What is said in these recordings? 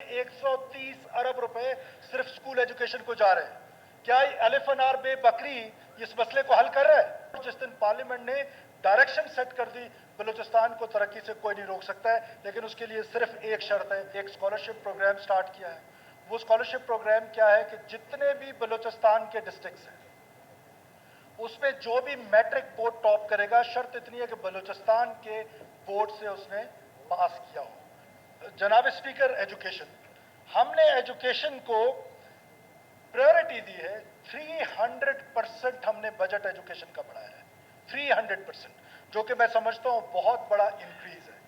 130 अरब रुपए सिर्फ school education को जा रहे हैं। क्या अलिफ अनार बे बकरी इस मसले को हल कर रहा है? जिस दिन पार्लियामेंट ने डायरेक्शन सेट कर दी, बलूचिस्तान को तरक्की से कोई नहीं रोक सकता है, लेकिन उसके लिए सिर्फ एक शर्त है। एक स्कॉलरशिप प्रोग्राम स्टार्ट किया है। वो स्कॉलरशिप प्रोग्राम क्या है कि जितने भी बलूचिस्तान के डिस्ट्रिक्ट्स हैं उसमें जो भी मैट्रिक बोर्ड टॉप करेगा, शर्त इतनी है कि बलूचिस्तान के बोर्ड से उसने पास किया हो। जनाब स्पीकर, एजुकेशन, हमने एजुकेशन को प्रायोरिटी दी है। 300% हमने बजट एजुकेशन का बढ़ाया है, 300%, जो कि मैं समझता हूं बहुत बड़ा इंक्रीज है।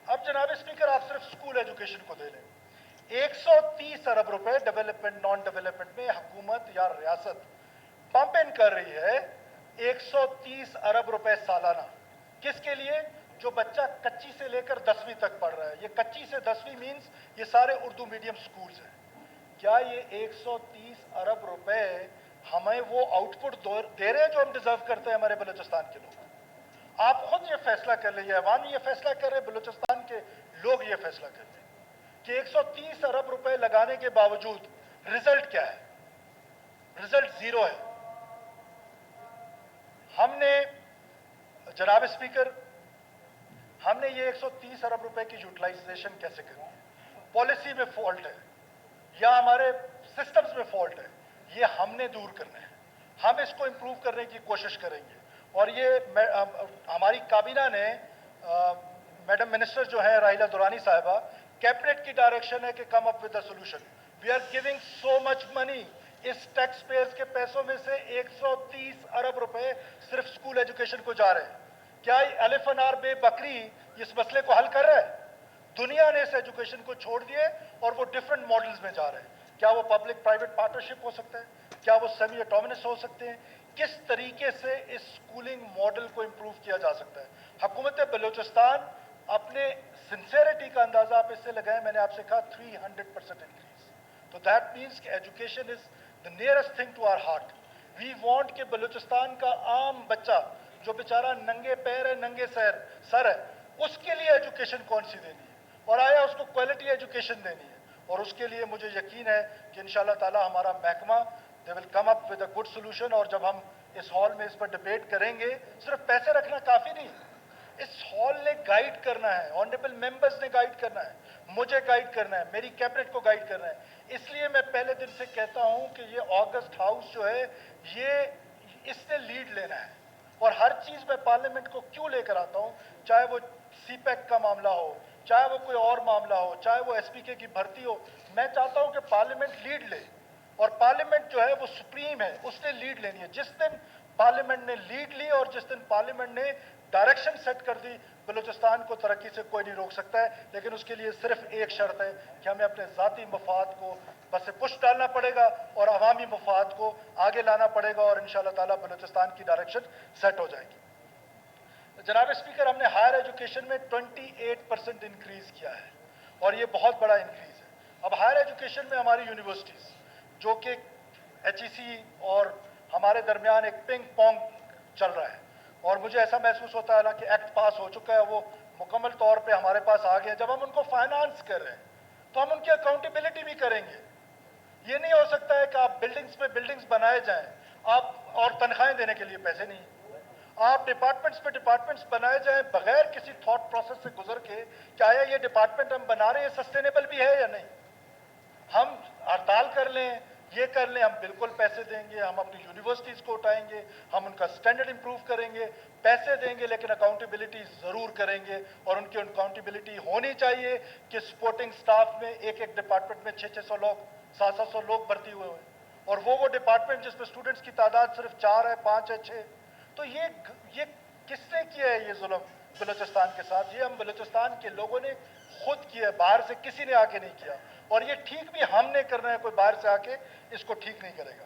अब जनाब स्पीकर, आप सिर्फ स्कूल एजुकेशन को दे लें, 130 अरब रुपए डेवलपमेंट नॉन डेवलपमेंट में हुकूमत या रियासत पंप इन कर रही है। 130 अरब रुपए सालाना किसके लिए? जो बच्चा कच्ची से लेकर 10वीं तक पढ़ रहा है। ये कच्ची से 10वीं मींस ये सारे उर्दू मीडियम स्कूल्स हैं। क्या ये 130 अरब रुपए हमें वो आउटपुट दे रहे हैं जो हम डिजर्व करते हैं हमारे बलूचिस्तान के लोग? आप खुद ये फैसला कर लीजिए, अवाम ये फैसला कर रहे हैं, बलूचिस्तान के लोग ये फैसला कर रहे हैं कि 130 अरब रुपए लगाने के बावजूद रिजल्ट क्या है? रिजल्ट जीरो है। हमने जनाब स्पीकर, हमने ये 130 अरब रुपए की यूटिलाइजेशन कैसे करनी है? पॉलिसी में फॉल्ट है या हमारे सिस्टम्स में फॉल्ट है, ये हमने दूर करना है। हम इसको इंप्रूव करने की कोशिश करेंगे। और ये हमारी काबीना ने, मैडम मिनिस्टर जो है राहिला दुरानी साहिबा, कैबिनेट की डायरेक्शन है कि come up with the solution. We are giving so much money. इस टैक्स पेयर्स के पैसों में से 130 अरब रुपए सिर्फ स्कूल एजुकेशन को जा रहे हैं। क्या अलिफ अनार बे बकरी इस मसले को हल कर रहा है? दुनिया ने इस एजुकेशन को छोड़ दिए और वो डिफरेंट मॉडल्स में जा रहे हैं। क्या वो पब्लिक प्राइवेट पार्टनरशिप हो सकता है? क्या वो सेमी ऑटोनमस हो सकते हैं? किस तरीके से इस स्कूलिंग मॉडल को इंप्रूव किया जा सकता है? हुकूमत बलूचिस्तान अपने सिंसेरिटी का अंदाजा आप इससे लगाएं, मैंने आपसे कहा 300% इंक्रीज, तो दैट मीन्स कि education is the nearest thing to our heart. We want कि बलूचिस्तान का आम बच्चा जो बेचारा नंगे पैर है, नंगे सर है, उसके लिए एजुकेशन कौन सी देनी है और आया उसको क्वालिटी एजुकेशन देनी है। और उसके लिए मुझे यकीन है कि इंशाल्लाह ताला हमारा महकमा they will come up with a good solution. और जब हम इस हॉल में इस पर डिबेट करेंगे, सिर्फ पैसे रखना काफी नहीं, इस हॉल ने गाइड करना है, ऑनरेबल मेंबर्स ने गाइड करना है, मुझे गाइड करना है, मेरी कैबिनेट को गाइड करना है। इसलिए मैं पहले दिन से कहता हूं कि ये ऑगस्ट हाउस जो है, ये इसने लीड लेना है। और हर चीज में पार्लियामेंट को क्यों लेकर आता हूं, चाहे वो सीपैक का मामला हो, चाहे वो कोई और मामला हो, चाहे वो एसपीके की भर्ती हो, मैं चाहता हूं कि पार्लियामेंट लीड ले। और पार्लियामेंट जो है वो सुप्रीम है, उसने लीड लेनी है। जिस दिन पार्लियामेंट ने लीड ली और जिस दिन पार्लियामेंट ने डायरेक्शन सेट कर दी, बलूचिस्तान को तरक्की से कोई नहीं रोक सकता है। लेकिन उसके लिए सिर्फ एक शर्त है कि हमें अपने ज़ाती मफाद को बस से पुश डालना पड़ेगा और अवामी मफाद को आगे लाना पड़ेगा, और इंशाल्लाह ताला बलूचिस्तान की डायरेक्शन सेट हो जाएगी। जनाब स्पीकर, हमने हायर एजुकेशन में 28% इंक्रीज किया है और ये बहुत बड़ा इंक्रीज है। अब हायर एजुकेशन में हमारी यूनिवर्सिटीज़, जो कि HEC और हमारे दरमियान एक पिंग पोंग चल रहा है, और मुझे ऐसा महसूस होता है ना कि एक्ट पास हो चुका है, वो मुकम्मल तौर पे हमारे पास आ गया। जब हम उनको फाइनेंस कर रहे हैं तो हम उनकी अकाउंटेबिलिटी भी करेंगे। ये नहीं हो सकता है कि आप बिल्डिंग्स पे बिल्डिंग्स बनाए जाएं, आप और तनख्वाहें देने के लिए पैसे नहीं, आप डिपार्टमेंट्स पे डिपार्टमेंट्स बनाए जाएं बगैर किसी थॉट प्रोसेस से गुजर के, क्या ये डिपार्टमेंट हम बना रहे हैं सस्टेनेबल भी है या नहीं। हम हड़ताल कर लें, ये कर लें, हम बिल्कुल पैसे देंगे, हम अपनी यूनिवर्सिटीज़ को उठाएंगे, हम उनका स्टैंडर्ड इंप्रूव करेंगे, पैसे देंगे, लेकिन अकाउंटेबिलिटी ज़रूर करेंगे। और उनकी अकाउंटेबिलिटी होनी चाहिए कि सपोर्टिंग स्टाफ में एक एक डिपार्टमेंट में 600-600 लोग, 700 लोग भर्ती हुए हैं, और वो डिपार्टमेंट जिसमें स्टूडेंट्स की तादाद सिर्फ 4 है, 5 है, 6, तो ये किसने किया है ये जुल्म बलूचिस्तान के साथ? ये हम बलूचिस्तान के लोगों ने खुद किया, बाहर से किसी ने आके नहीं किया। और ये ठीक भी हमने करना है, कोई बाहर से आके इसको ठीक नहीं करेगा।